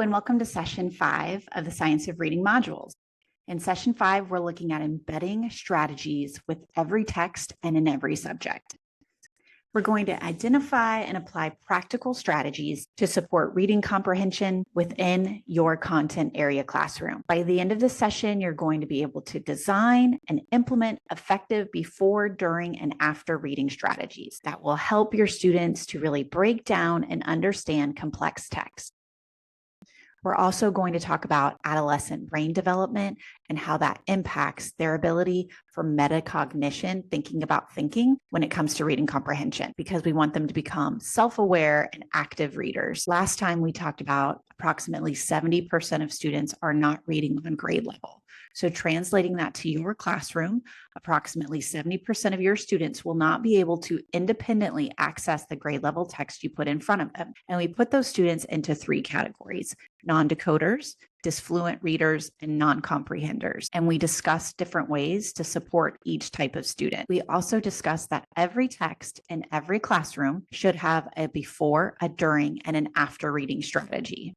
and welcome to session 5 of the Science of Reading modules. In session 5, we're looking at embedding strategies with every text and in every subject. We're going to identify and apply practical strategies to support reading comprehension within your content area classroom. By the end of the session, you're going to be able to design and implement effective before, during, and after reading strategies that will help your students to really break down and understand complex text. We're also going to talk about adolescent brain development and how that impacts their ability for metacognition, thinking about thinking when it comes to reading comprehension, because we want them to become self-aware and active readers. Last time we talked about approximately 70% of students are not reading on grade level. So translating that to your classroom, approximately 70% of your students will not be able to independently access the grade level text you put in front of them. And we put those students into 3 categories: non-decoders, disfluent readers, and non-comprehenders. And we discussed different ways to support each type of student. We also discussed that every text in every classroom should have a before, a during, and an after reading strategy.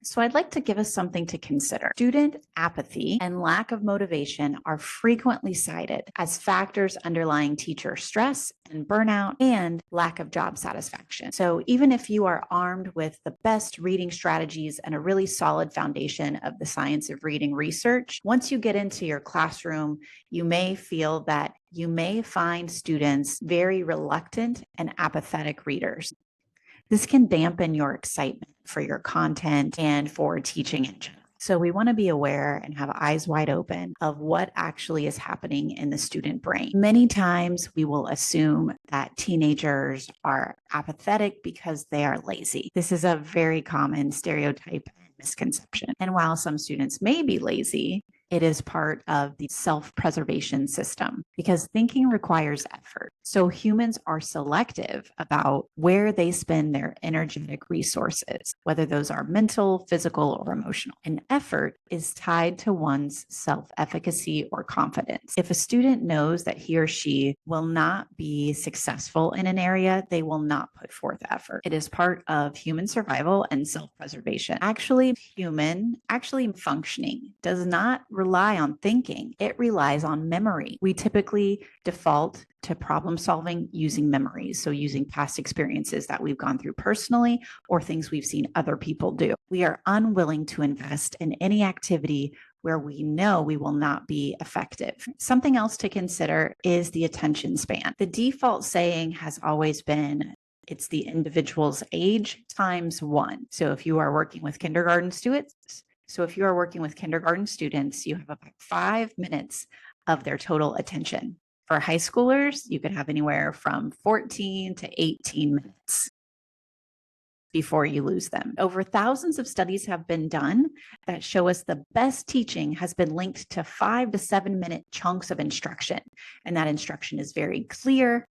So I'd like to give us something to consider. Student apathy and lack of motivation are frequently cited as factors underlying teacher stress and burnout and lack of job satisfaction. So even if you are armed with the best reading strategies and a really solid foundation of the science of reading research, once you get into your classroom, you may feel that you may find students very reluctant and apathetic readers. This can dampen your excitement for your content and for teaching in general. So we want to be aware and have eyes wide open of what actually is happening in the student brain. Many times we will assume that teenagers are apathetic because they are lazy. This is a very common stereotype and misconception. And while some students may be lazy, it is part of the self-preservation system because thinking requires effort. So humans are selective about where they spend their energetic resources, whether those are mental, physical, or emotional. And effort is tied to one's self-efficacy or confidence. If a student knows that he or she will not be successful in an area, they will not put forth effort. It is part of human survival and self-preservation. Actually functioning does not rely on thinking. It relies on memory. We typically default to problem solving using memories. So using past experiences that we've gone through personally or things we've seen other people do. We are unwilling to invest in any activity where we know we will not be effective. Something else to consider is the attention span. The default saying has always been it's the individual's age times 1. So if you are working with kindergarten students, you have about 5 minutes of their total attention. For high schoolers, you could have anywhere from 14 to 18 minutes before you lose them. Over thousands of studies have been done that show us the best teaching has been linked to 5 to 7 minute chunks of instruction. And that instruction is very clear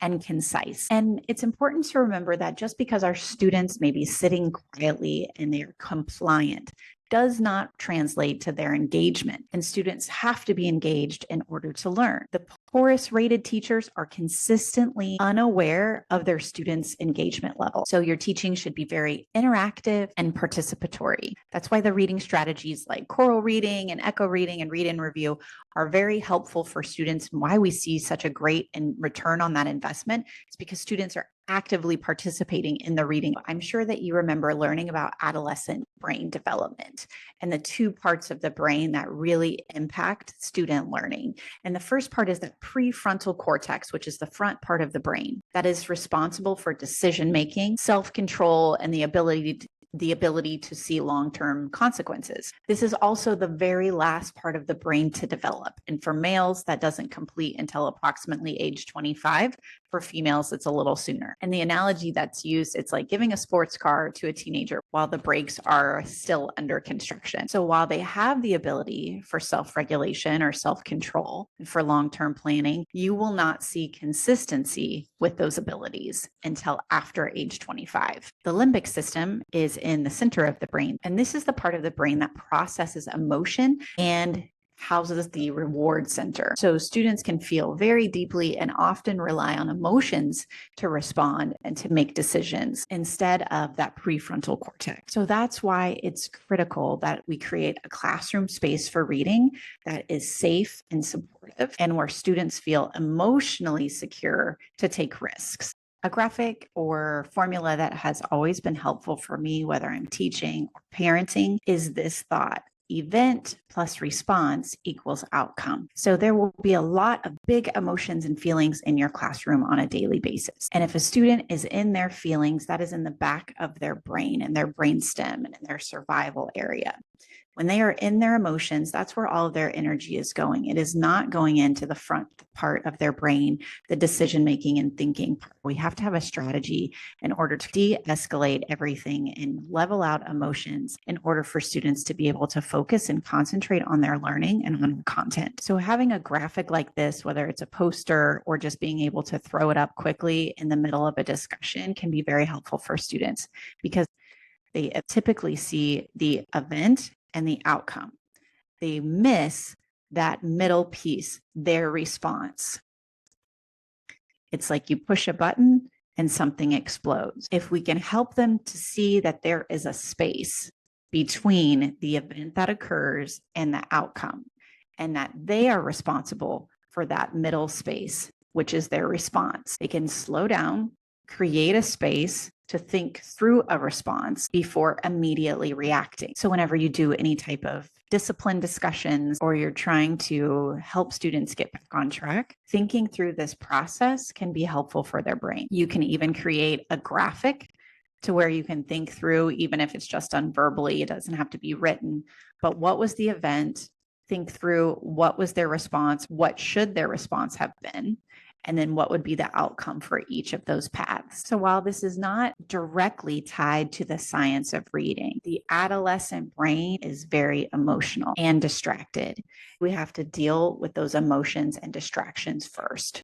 and concise. And it's important to remember that just because our students may be sitting quietly and they're compliant does not translate to their engagement. And students have to be engaged in order to learn. The poorest rated teachers are consistently unaware of their students' engagement level. So your teaching should be very interactive and participatory. That's why the reading strategies like choral reading and echo reading and read and review are very helpful for students, and why we see such a great return on that investment is because students are actively participating in the reading. I'm sure that you remember learning about adolescent brain development and the 2 parts of the brain that really impact student learning. And the first part is the prefrontal cortex, which is the front part of the brain that is responsible for decision making, self-control, and the ability to see long-term consequences. This is also the very last part of the brain to develop. And for males, that doesn't complete until approximately age 25. For females, it's a little sooner. And the analogy that's used, it's like giving a sports car to a teenager while the brakes are still under construction. So while they have the ability for self-regulation or self-control and for long-term planning, you will not see consistency with those abilities until after age 25. The limbic system is in the center of the brain, and this is the part of the brain that processes emotion and houses the reward center. So students can feel very deeply and often rely on emotions to respond and to make decisions instead of that prefrontal cortex. So that's why it's critical that we create a classroom space for reading that is safe and supportive and where students feel emotionally secure to take risks. A graphic or formula that has always been helpful for me, whether I'm teaching or parenting, is this thought: event plus response equals outcome. So there will be a lot of big emotions and feelings in your classroom on a daily basis. And if a student is in their feelings, that is in the back of their brain and their brainstem and in their survival area. When they are in their emotions, that's where all of their energy is going. It is not going into the front part of their brain, the decision-making and thinking part. We have to have a strategy in order to de-escalate everything and level out emotions in order for students to be able to focus and concentrate on their learning and on content. So having a graphic like this, whether it's a poster or just being able to throw it up quickly in the middle of a discussion, can be very helpful for students because they typically see the event and the outcome. They miss that middle piece, their response. It's like you push a button and something explodes. If we can help them to see that there is a space between the event that occurs and the outcome, and that they are responsible for that middle space, which is their response, they can slow down, create a space to think through a response before immediately reacting. So whenever you do any type of discipline discussions or you're trying to help students get back on track, thinking through this process can be helpful for their brain. You can even create a graphic to where you can think through, even if it's just done verbally, it doesn't have to be written, but what was the event? Think through what was their response? What should their response have been? And then what would be the outcome for each of those paths. So while this is not directly tied to the science of reading, the adolescent brain is very emotional and distracted. We have to deal with those emotions and distractions first.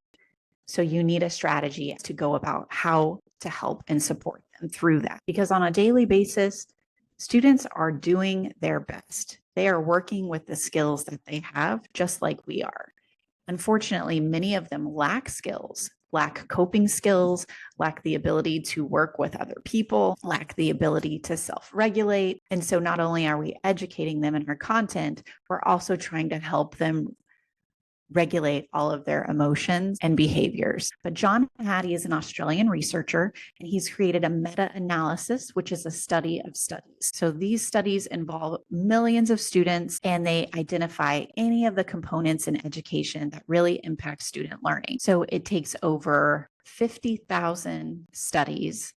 So you need a strategy to go about how to help and support them through that. Because on a daily basis, students are doing their best. They are working with the skills that they have, just like we are. Unfortunately, many of them lack skills, lack coping skills, lack the ability to work with other people, lack the ability to self-regulate. And so not only are we educating them in our content, we're also trying to help them regulate all of their emotions and behaviors. But John Hattie is an Australian researcher, and he's created a meta-analysis, which is a study of studies. So these studies involve millions of students, and they identify any of the components in education that really impact student learning. So it takes over 50,000 studies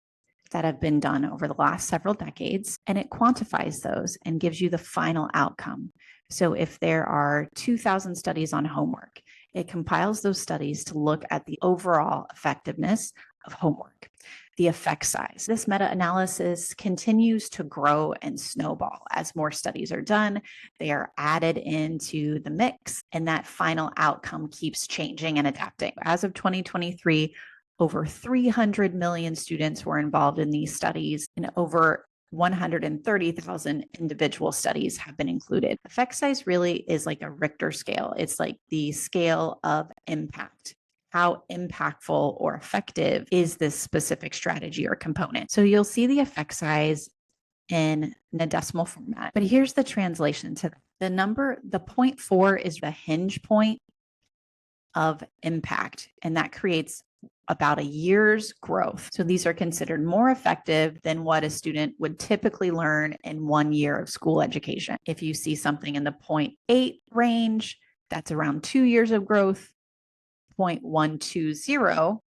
that have been done over the last several decades, and it quantifies those and gives you the final outcome. So if there are 2,000 studies on homework, it compiles those studies to look at the overall effectiveness of homework, the effect size. This meta-analysis continues to grow and snowball. As more studies are done, they are added into the mix, and that final outcome keeps changing and adapting. As of 2023, over 300 million students were involved in these studies, and over 130,000 individual studies have been included. Effect size really is like a Richter scale. It's like the scale of impact. How impactful or effective is this specific strategy or component? So you'll see the effect size in a decimal format, but here's the translation to that. The 0.4 is the hinge point of impact, and that creates about a year's growth. So these are considered more effective than what a student would typically learn in 1 year of school education. If you see something in the 0.8 range, that's around 2 years of growth. 0.120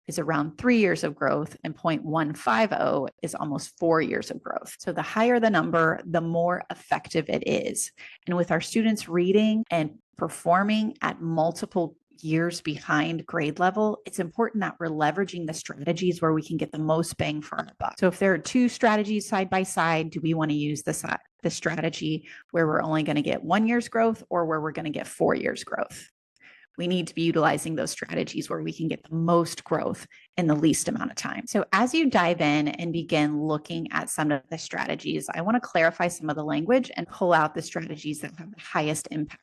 is around 3 years of growth, and 0.150 is almost 4 years of growth. So the higher the number, the more effective it is. And with our students reading and performing at multiple years behind grade level, it's important that we're leveraging the strategies where we can get the most bang for our buck. So if there are two strategies side by side, do we want to use the strategy where we're only going to get 1 year's growth or where we're going to get 4 years growth? We need to be utilizing those strategies where we can get the most growth in the least amount of time. So as you dive in and begin looking at some of the strategies, I want to clarify some of the language and pull out the strategies that have the highest impact.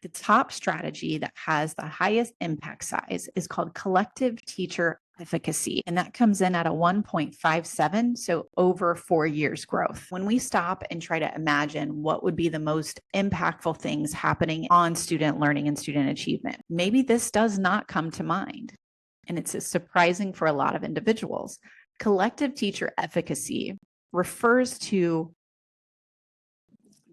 The top strategy that has the highest impact size is called collective teacher efficacy, and that comes in at a 1.57, so over 4 years growth. When we stop and try to imagine what would be the most impactful things happening on student learning and student achievement, maybe this does not come to mind, and it's surprising for a lot of individuals. Collective teacher efficacy refers to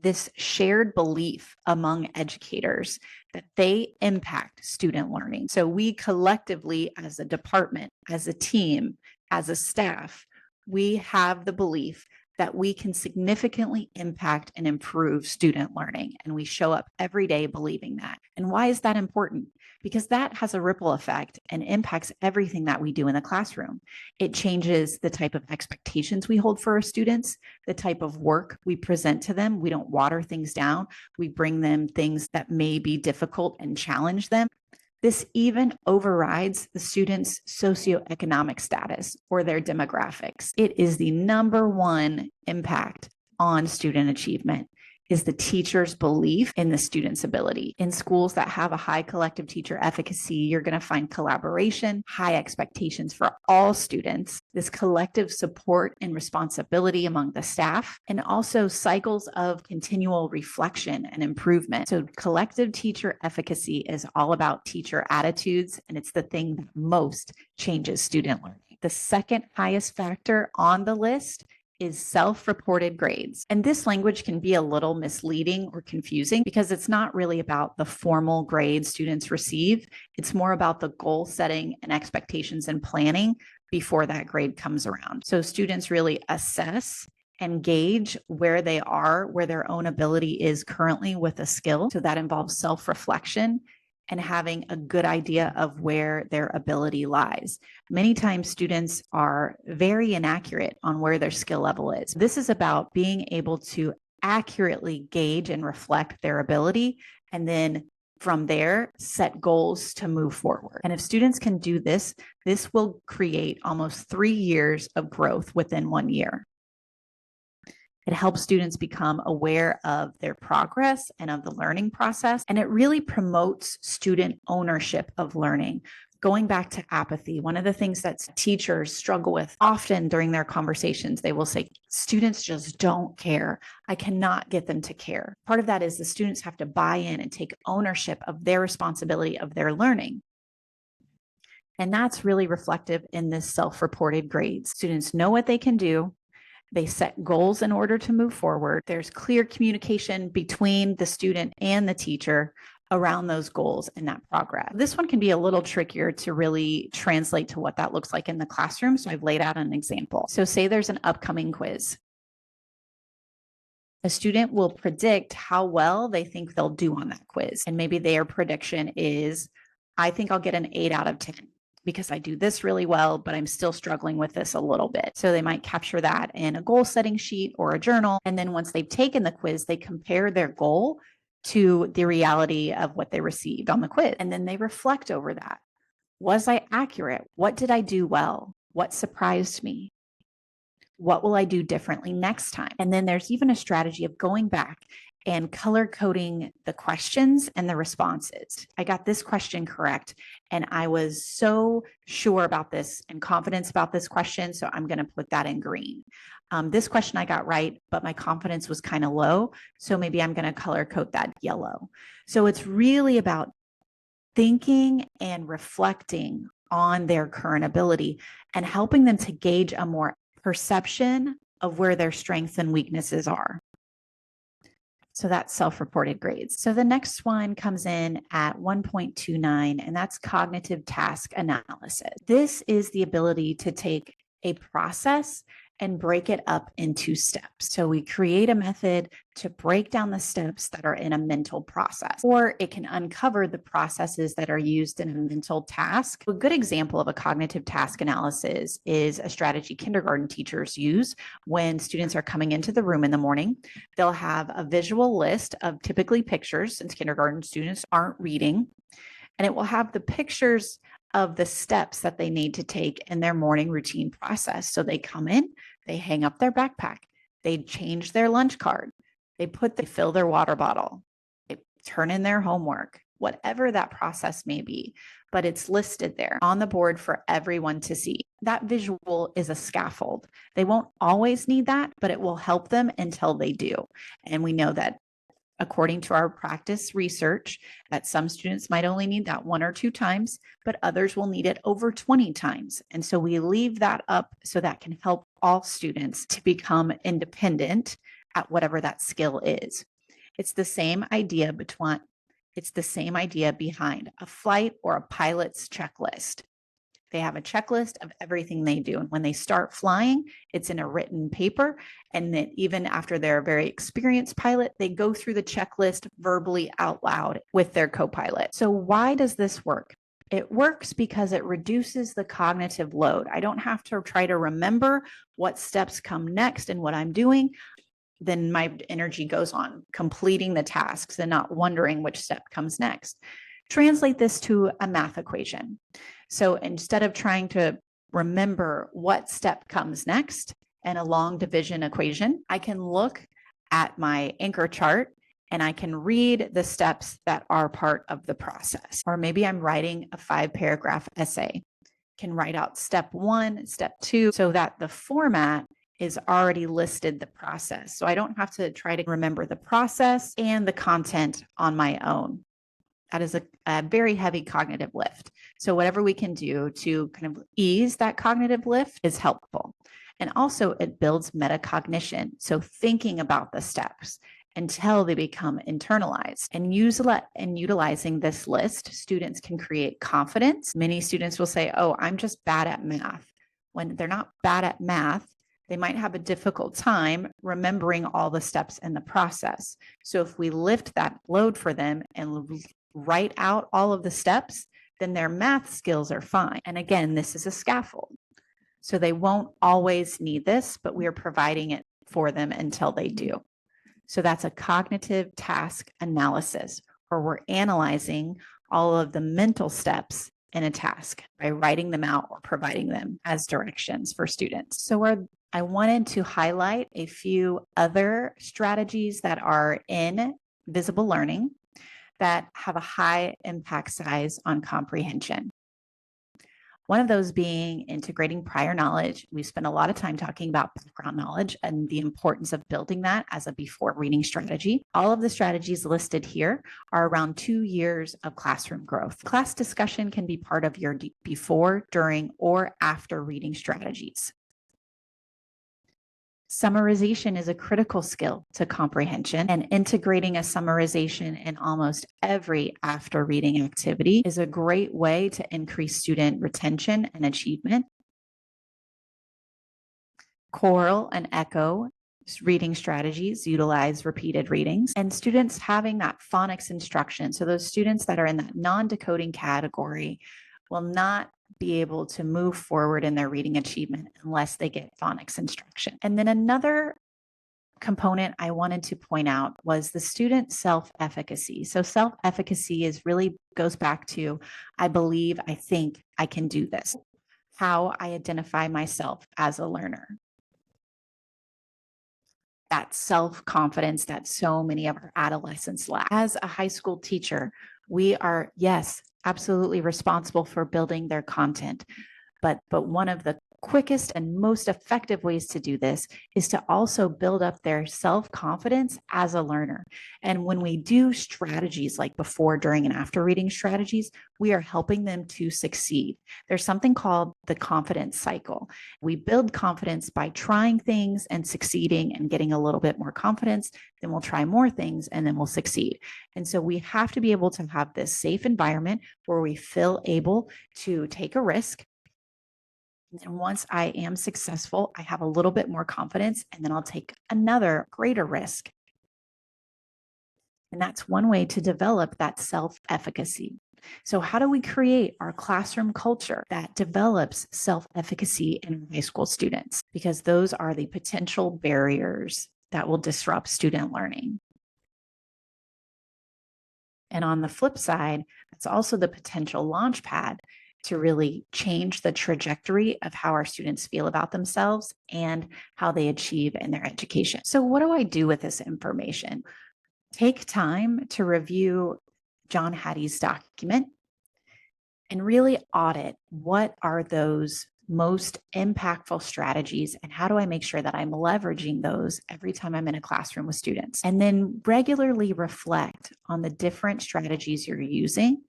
this shared belief among educators that they impact student learning. So we collectively, as a department, as a team, as a staff, we have the belief that we can significantly impact and improve student learning. And we show up every day believing that. And why is that important? Because that has a ripple effect and impacts everything that we do in the classroom. It changes the type of expectations we hold for our students, the type of work we present to them. We don't water things down. We bring them things that may be difficult and challenge them. This even overrides the student's socioeconomic status or their demographics. It is the number one impact on student achievement is the teacher's belief in the student's ability. In schools that have a high collective teacher efficacy, you're going to find collaboration, high expectations for all students, this collective support and responsibility among the staff, and also cycles of continual reflection and improvement. So collective teacher efficacy is all about teacher attitudes, and it's the thing that most changes student learning. The second highest factor on the list is self-reported grades. And this language can be a little misleading or confusing because it's not really about the formal grades students receive. It's more about the goal setting and expectations and planning before that grade comes around. So students really assess and gauge where they are, where their own ability is currently with a skill. So that involves self-reflection and having a good idea of where their ability lies. Many times students are very inaccurate on where their skill level is. This is about being able to accurately gauge and reflect their ability, and then from there, set goals to move forward. And if students can do this, this will create almost 3 years of growth within 1 year. It helps students become aware of their progress and of the learning process, and it really promotes student ownership of learning. Going back to apathy, one of the things that teachers struggle with often during their conversations, they will say, students just don't care. I cannot get them to care. Part of that is the students have to buy in and take ownership of their responsibility of their learning. And that's really reflective in this self-reported grades. Students know what they can do. They set goals in order to move forward. There's clear communication between the student and the teacher around those goals and that progress. This one can be a little trickier to really translate to what that looks like in the classroom. So I've laid out an example. So say there's an upcoming quiz. A student will predict how well they think they'll do on that quiz. And maybe their prediction is, I think I'll get an 8 out of 10. Because I do this really well, but I'm still struggling with this a little bit. So they might capture that in a goal setting sheet or a journal. And then once they've taken the quiz, they compare their goal to the reality of what they received on the quiz. And then they reflect over that. Was I accurate? What did I do well? What surprised me? What will I do differently next time? And then there's even a strategy of going back and color coding the questions and the responses. I got this question correct, and I was so sure about this and confident about this question, so I'm going to put that in green. This question I got right, but my confidence was kind of low, so maybe I'm going to color code that yellow. So it's really about thinking and reflecting on their current ability and helping them to gauge a more perception of where their strengths and weaknesses are. So that's self-reported grades. So the next one comes in at 1.29, and that's cognitive task analysis. This is the ability to take a process and break it up into steps. So we create a method to break down the steps that are in a mental process, or it can uncover the processes that are used in a mental task. A good example of a cognitive task analysis is a strategy kindergarten teachers use when students are coming into the room in the morning. They'll have a visual list of typically pictures, since kindergarten students aren't reading, and it will have the pictures of the steps that they need to take in their morning routine process. So they come in, they hang up their backpack, they change their lunch card, they fill their water bottle, they turn in their homework, whatever that process may be, but it's listed there on the board for everyone to see. That visual is a scaffold. They won't always need that, but it will help them until they do. And we know that according to our practice research, that some students might only need that 1 or 2 times, but others will need it over 20 times. And so we leave that up so that can help all students to become independent at whatever that skill is. It's the same idea behind a flight or a pilot's checklist. They have a checklist of everything they do. And when they start flying, it's in a written paper. And then even after they're a very experienced pilot, they go through the checklist verbally out loud with their co-pilot. So why does this work? It works because it reduces the cognitive load. I don't have to try to remember what steps come next and what I'm doing. Then my energy goes on completing the tasks and not wondering which step comes next. Translate this to a math equation. So instead of trying to remember what step comes next in a long division equation, I can look at my anchor chart and I can read the steps that are part of the process. Or maybe I'm writing a 5-paragraph essay. Can write out step 1, step 2, so that the format is already listed the process. So I don't have to try to remember the process and the content on my own. That is a very heavy cognitive lift. So whatever we can do to kind of ease that cognitive lift is helpful. And also it builds metacognition. So thinking about the steps until they become internalized. And utilizing this list, students can create confidence. Many students will say, oh, I'm just bad at math. When they're not bad at math, they might have a difficult time remembering all the steps in the process. So if we lift that load for them and write out all of the steps, then their math skills are fine. And again, this is a scaffold. So they won't always need this, but we are providing it for them until they do. So that's a cognitive task analysis, where we're analyzing all of the mental steps in a task by writing them out or providing them as directions for students. So I wanted to highlight a few other strategies that are in visible learning that have a high impact size on comprehension. One of those being integrating prior knowledge. We spent a lot of time talking about background knowledge and the importance of building that as a before reading strategy. All of the strategies listed here are around 2 years of classroom growth. Class discussion can be part of your before, during, or after reading strategies. Summarization is a critical skill to comprehension, and integrating a summarization in almost every after reading activity is a great way to increase student retention and achievement. Choral and echo reading strategies utilize repeated readings, and students having that phonics instruction. So those students that are in that non-decoding category will not be able to move forward in their reading achievement unless they get phonics instruction. And then another component I wanted to point out was the student self-efficacy. So self-efficacy goes back to, I believe, I think I can do this. How I identify myself as a learner. That self-confidence that so many of our adolescents lack. As a high school teacher, we are, yes, absolutely responsible for building their content. But one of the quickest and most effective ways to do this is to also build up their self-confidence as a learner. And when we do strategies like before, during, and after reading strategies, we are helping them to succeed. There's something called the confidence cycle. We build confidence by trying things and succeeding and getting a little bit more confidence. Then we'll try more things and then we'll succeed. And so we have to be able to have this safe environment where we feel able to take a risk, And once I am successful, I have a little bit more confidence, and then I'll take another greater risk. And that's one way to develop that self-efficacy. So, how do we create our classroom culture that develops self-efficacy in high school students? Because those are the potential barriers that will disrupt student learning. And on the flip side, it's also the potential launch pad to really change the trajectory of how our students feel about themselves and how they achieve in their education. So, what do I do with this information? Take time to review John Hattie's document and really audit what are those most impactful strategies and how do I make sure that I'm leveraging those every time I'm in a classroom with students. And then regularly reflect on the different strategies you're using,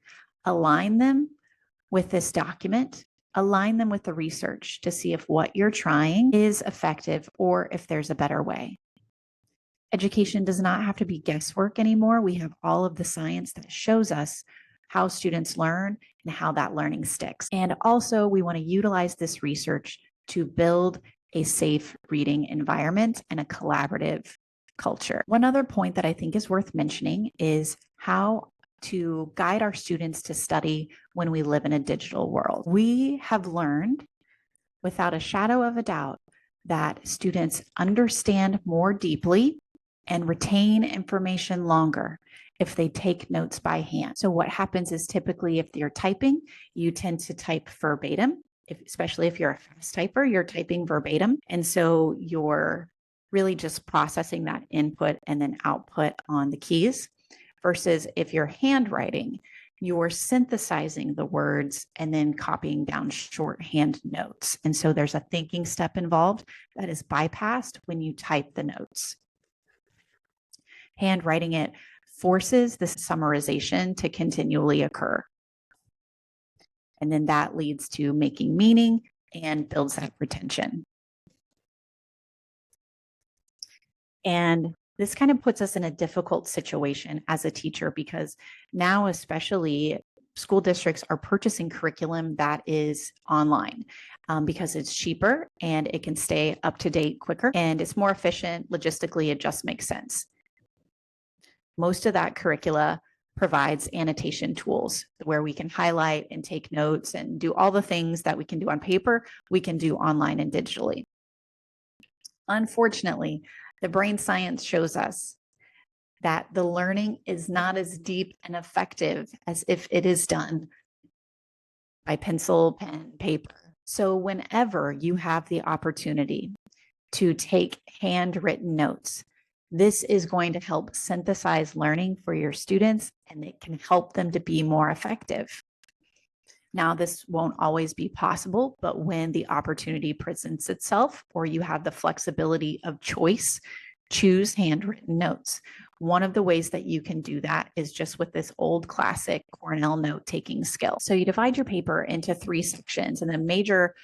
align them with this document, align them with the research to see if what you're trying is effective or if there's a better way. Education does not have to be guesswork anymore. We have all of the science that shows us how students learn and how that learning sticks. And also, we want to utilize this research to build a safe reading environment and a collaborative culture. One other point that I think is worth mentioning is how to guide our students to study when we live in a digital world. We have learned without a shadow of a doubt that students understand more deeply and retain information longer if they take notes by hand. So what happens is typically if you're typing, you tend to type verbatim, especially if you're a fast typer, you're typing verbatim. And so you're really just processing that input and then output on the keys versus if you're handwriting, you're synthesizing the words and then copying down shorthand notes. And so there's a thinking step involved that is bypassed when you type the notes. Handwriting it forces this summarization to continually occur. And then that leads to making meaning and builds that retention. And this kind of puts us in a difficult situation as a teacher because now, especially, school districts are purchasing curriculum that is online because it's cheaper and it can stay up to date quicker and it's more efficient. Logistically, it just makes sense. Most of that curricula provides annotation tools where we can highlight and take notes and do all the things that we can do on paper, we can do online and digitally. Unfortunately, the brain science shows us that the learning is not as deep and effective as if it is done by pencil, pen, paper. So whenever you have the opportunity to take handwritten notes, this is going to help synthesize learning for your students and it can help them to be more effective. Now, this won't always be possible, but when the opportunity presents itself or you have the flexibility of choice, choose handwritten notes. One of the ways that you can do that is just with this old classic Cornell note-taking skill. So you divide your paper into 3 sections, and the major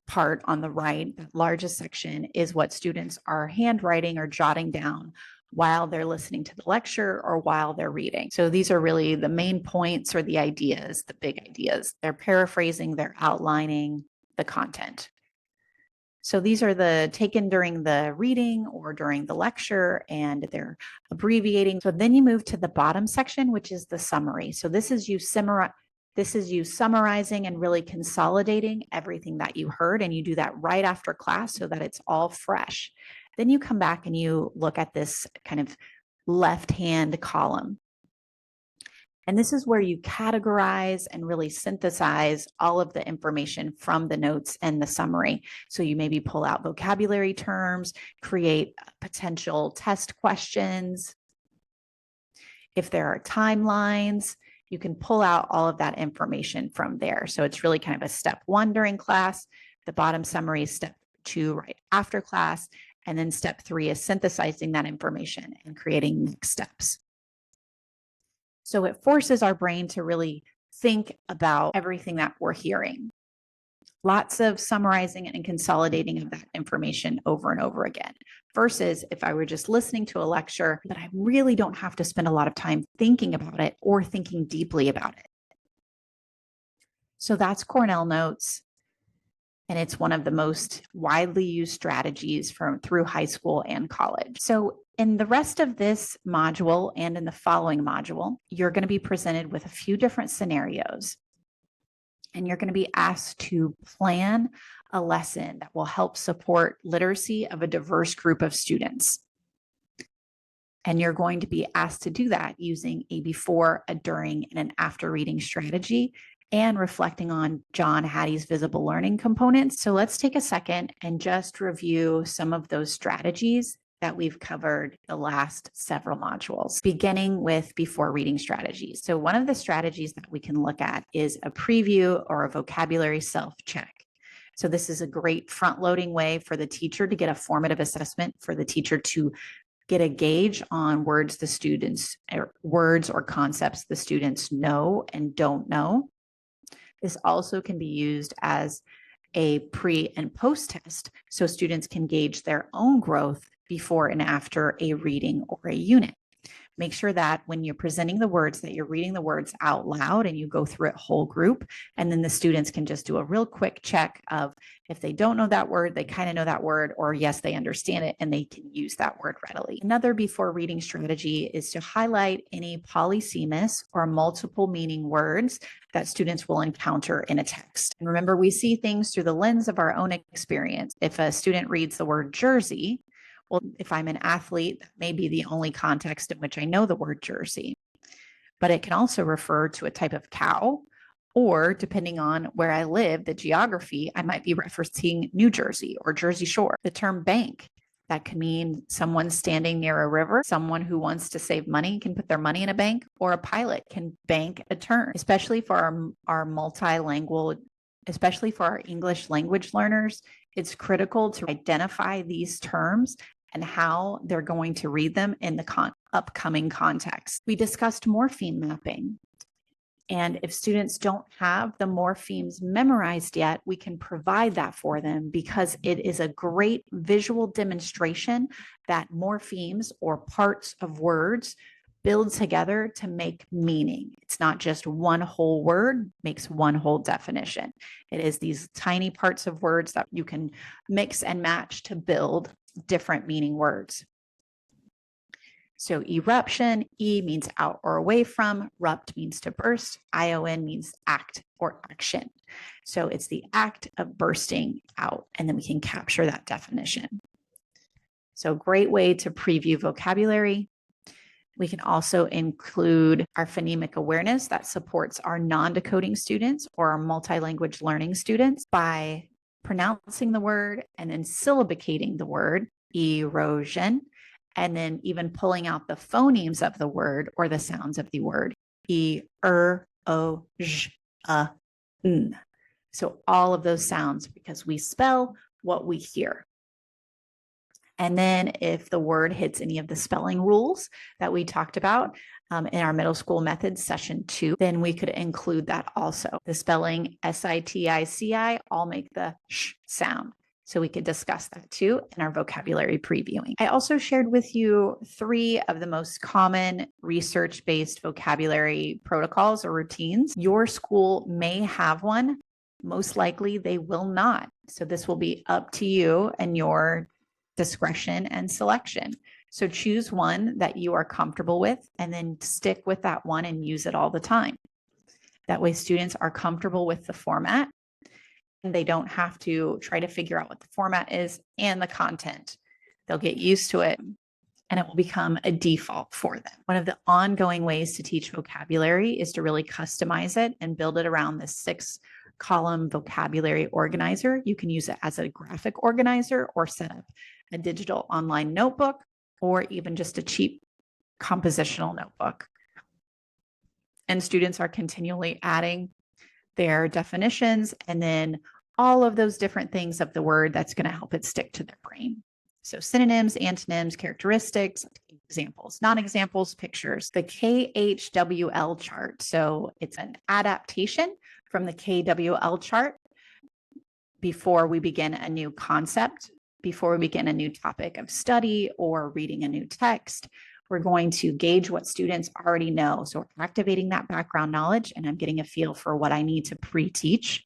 part on the right, the largest section, is what students are handwriting or jotting down while they're listening to the lecture or while they're reading. So these are really the main points or the ideas, the big ideas. They're paraphrasing, they're outlining the content. So these are the taken during the reading or during the lecture, and they're abbreviating. So then you move to the bottom section, which is the summary. So this is you summarizing and really consolidating everything that you heard, and you do that right after class so that it's all fresh. Then you come back and you look at this kind of left-hand column. And this is where you categorize and really synthesize all of the information from the notes and the summary. So you maybe pull out vocabulary terms, create potential test questions. If there are timelines, you can pull out all of that information from there. So it's really kind of a step 1 during class. The bottom summary is step 2 right after class. And then step 3 is synthesizing that information and creating next steps. So it forces our brain to really think about everything that we're hearing. Lots of summarizing and consolidating of that information over and over again. Versus if I were just listening to a lecture, that I really don't have to spend a lot of time thinking about it or thinking deeply about it. So that's Cornell Notes. And it's one of the most widely used strategies through high school and college. So in the rest of this module and in the following module, you're going to be presented with a few different scenarios. And you're going to be asked to plan a lesson that will help support literacy of a diverse group of students. And you're going to be asked to do that using a before, a during, and an after reading strategy, and reflecting on John Hattie's visible learning components. So let's take a second and just review some of those strategies that we've covered the last several modules, beginning with before reading strategies. So one of the strategies that we can look at is a preview or a vocabulary self-check. So this is a great front-loading way for the teacher to get a formative assessment, for the teacher to get a gauge on words or concepts the students know and don't know. This also can be used as a pre and post test, so students can gauge their own growth before and after a reading or a unit. Make sure that when you're presenting the words, that you're reading the words out loud and you go through it whole group. And then the students can just do a real quick check of if they don't know that word, they kind of know that word, or yes, they understand it and they can use that word readily. Another before reading strategy is to highlight any polysemous or multiple meaning words that students will encounter in a text. And remember, we see things through the lens of our own experience. If a student reads the word jersey, well, if I'm an athlete, that may be the only context in which I know the word jersey, but it can also refer to a type of cow, or depending on where I live, the geography, I might be referencing New Jersey or Jersey Shore. The term bank, that can mean someone standing near a river, someone who wants to save money can put their money in a bank, or a pilot can bank a turn, especially for our multilingual, especially for our English language learners. It's critical to identify these terms and how they're going to read them in the upcoming context. We discussed morpheme mapping. And if students don't have the morphemes memorized yet, we can provide that for them because it is a great visual demonstration that morphemes or parts of words build together to make meaning. It's not just one whole word makes one whole definition. It is these tiny parts of words that you can mix and match to build different meaning words. So eruption, E means out or away from, rupt means to burst, ION means act or action. So it's the act of bursting out, and then we can capture that definition. So great way to preview vocabulary. We can also include our phonemic awareness that supports our non-decoding students or our multilanguage learning students by pronouncing the word and then syllabicating the word, erosion, and then even pulling out the phonemes of the word or the sounds of the word, n. So all of those sounds, because we spell what we hear. And then if the word hits any of the spelling rules that we talked about in our middle school methods session 2, then we could include that also. The spelling SITICI all make the sh sound. So we could discuss that too in our vocabulary previewing. I also shared with you 3 of the most common research-based vocabulary protocols or routines. Your school may have one. Most likely they will not. So this will be up to you and your discretion and selection. So choose one that you are comfortable with and then stick with that one and use it all the time. That way students are comfortable with the format and they don't have to try to figure out what the format is and the content. They'll get used to it and it will become a default for them. One of the ongoing ways to teach vocabulary is to really customize it and build it around the 6-column vocabulary organizer. You can use it as a graphic organizer or set up a digital online notebook or even just a cheap compositional notebook. And students are continually adding their definitions and then all of those different things of the word that's going to help it stick to their brain. So synonyms, antonyms, characteristics, examples, non-examples, pictures. The KHWL chart. So it's an adaptation from the KWL chart before we begin a new concept, before we begin a new topic of study or reading a new text. We're going to gauge what students already know. So we're activating that background knowledge and I'm getting a feel for what I need to pre-teach.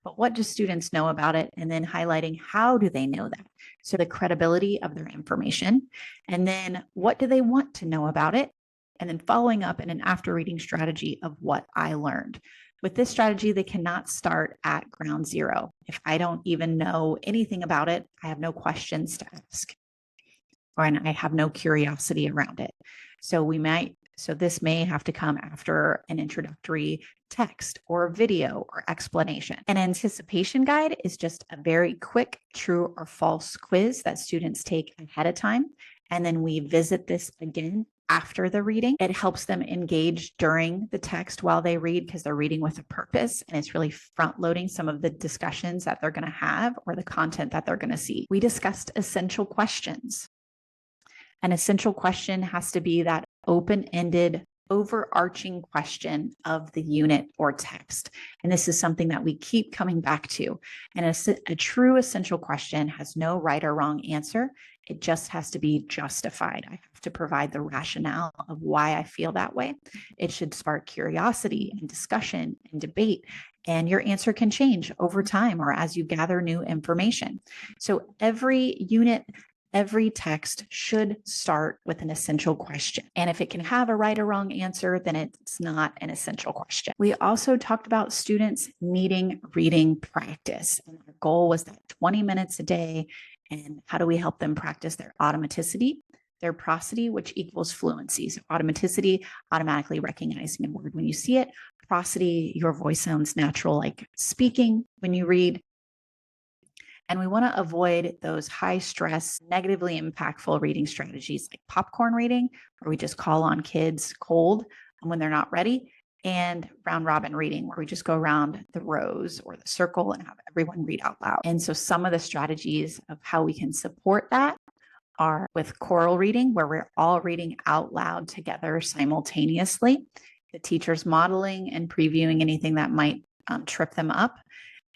but what do students know about it? And then highlighting how do they know that? So the credibility of their information. And then what do they want to know about it? And then following up in an after reading strategy of what I learned. With this strategy, they cannot start at ground zero. If I don't even know anything about it, I have no questions to ask, or I have no curiosity around it. So this may have to come after an introductory text or video or explanation. An anticipation guide is just a very quick true or false quiz that students take ahead of time. And then we visit this again after the reading. It helps them engage during the text while they read because they're reading with a purpose, and it's really front loading some of the discussions that they're going to have or the content that they're going to see. We discussed essential questions. An essential question has to be that open-ended, overarching question of the unit or text. And this is something that we keep coming back to. And a true essential question has no right or wrong answer. It just has to be justified. I have to provide the rationale of why I feel that way. It should spark curiosity and discussion and debate. And your answer can change over time or as you gather new information. So every unit, every text should start with an essential question. And if it can have a right or wrong answer, then it's not an essential question. We also talked about students needing reading practice. And our goal was that 20 minutes a day. And how do we help them practice their automaticity, their prosody, which equals fluency. So automaticity, automatically recognizing a word when you see it. Prosody, your voice sounds natural, like speaking when you read. And we want to avoid those high stress, negatively impactful reading strategies like popcorn reading, where we just call on kids cold when they're not ready, and round robin reading, where we just go around the rows or the circle and have everyone read out loud. And so some of the strategies of how we can support that are with choral reading, where we're all reading out loud together simultaneously. The teacher's modeling and previewing anything that might trip them up.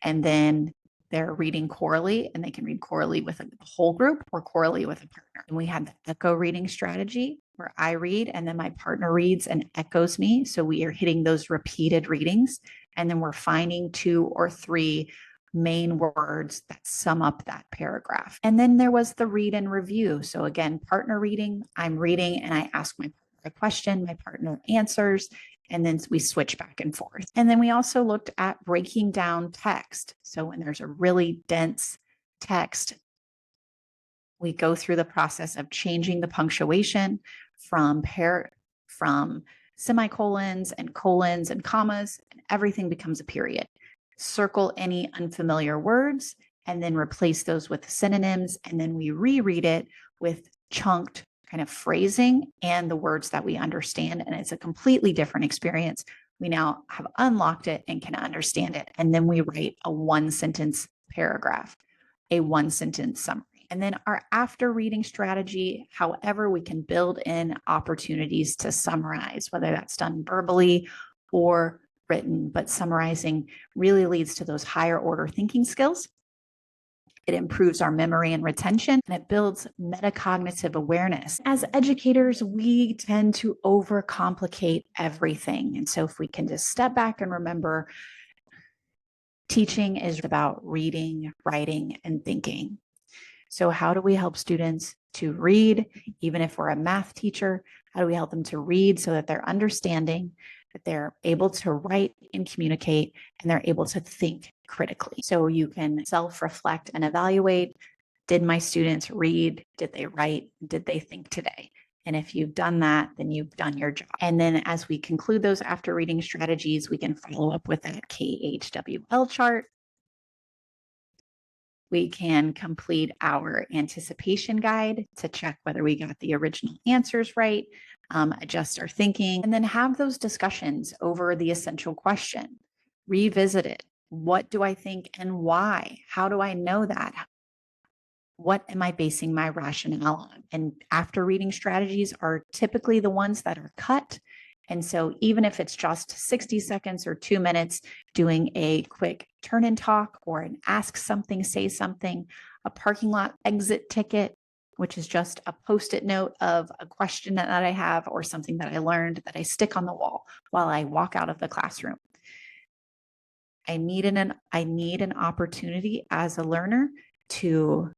And then they're reading chorally, and they can read chorally with a whole group or chorally with a partner. And we had the echo reading strategy where I read and then my partner reads and echoes me. So we are hitting those repeated readings, and then we're finding 2 or 3 main words that sum up that paragraph. And then there was the read and review. So again, partner reading, I'm reading and I ask my partner a question, my partner answers, and then we switch back and forth. And then we also looked at breaking down text. So when there's a really dense text, we go through the process of changing the punctuation from semicolons and colons and commas, and everything becomes a period. Circle any unfamiliar words and then replace those with synonyms. And then we reread it with chunked kind of phrasing and the words that we understand. And it's a completely different experience. We now have unlocked it and can understand it. And then we write a 1-sentence paragraph, a 1-sentence summary. And then our after reading strategy, however, we can build in opportunities to summarize, whether that's done verbally or written, but summarizing really leads to those higher order thinking skills. It improves our memory and retention, and it builds metacognitive awareness. As educators, we tend to overcomplicate everything. And so if we can just step back and remember, teaching is about reading, writing, and thinking. So how do we help students to read, even if we're a math teacher? How do we help them to read so that they're understanding, that they're able to write and communicate, and they're able to think critically? So you can self-reflect and evaluate, did my students read? Did they write? Did they think today? And if you've done that, then you've done your job. And then as we conclude those after reading strategies, we can follow up with that KHWL chart. We can complete our anticipation guide to check whether we got the original answers right, adjust our thinking, and then have those discussions over the essential question. Revisit it. What do I think and why? How do I know that? What am I basing my rationale on? And after reading strategies are typically the ones that are cut. And so even if it's just 60 seconds or 2 minutes, doing a quick turn and talk or an ask something, say something, a parking lot exit ticket, which is just a Post-it note of a question that I have or something that I learned that I stick on the wall while I walk out of the classroom. I need an opportunity as a learner to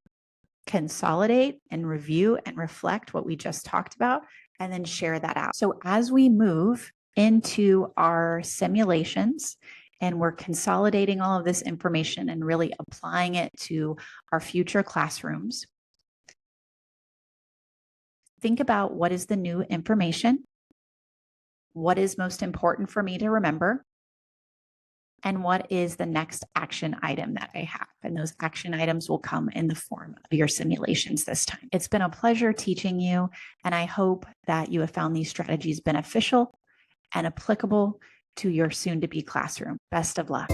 consolidate and review and reflect what we just talked about, and then share that out. So as we move into our simulations and we're consolidating all of this information and really applying it to our future classrooms, think about what is the new information, what is most important for me to remember, and what is the next action item that I have. And those action items will come in the form of your simulations this time. It's been a pleasure teaching you, and I hope that you have found these strategies beneficial and applicable to your soon-to-be classroom. Best of luck.